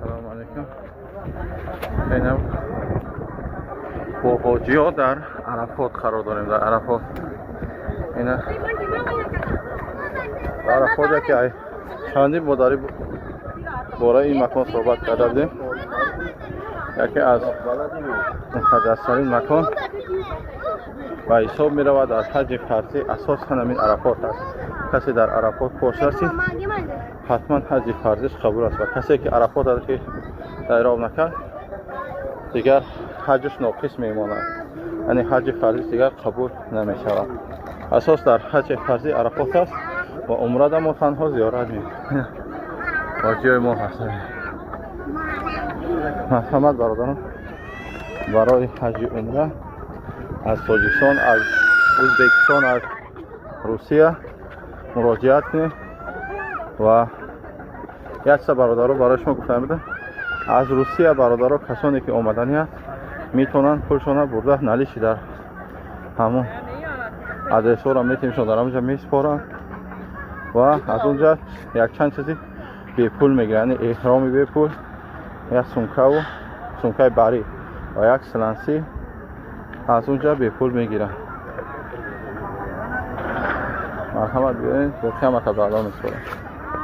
سلام علیکم. اینم با حاجی‌ها در عرفات قرار داریم. در عرفات اینا در عرفات که چندین بار برای این مکان صحبت کرده بودیم. یکی از مقدس‌ترین مکان و حساب می رود از حج فرضی اساس همین عرفات است. کسی در عرفات باشه حتما حج فرضیش قبول است و کسی که عرفات از که احرام نکرد دیگر حجش ناقص میماند، یعنی حج فرضی دیگر قبول نمی شود. اساس در حج فرضی عرفات است و عمره ما تنها زیارت می حاجی ما هستیم. مرحمت برادران، برای حج عمره از تاجیکستان، از ازبکستان، از روسیه مراجعت کنید و یک سه برادرها برای شما گفتم بده. از روسیه برادرها کسانی که آمدنی هست میتونن پولشون برده نلیشی در همون آدرس ها را میتونشون در همونجا میسپارن و از اونجا یک چند چیزی بی پول میگیرن، یعنی احرامی بی پول، یک سمکه و سمکه بری و یک سلنسی از اونجا بی پول میگیرن. مرحمت بیارین، با کمک از الله میسپارن.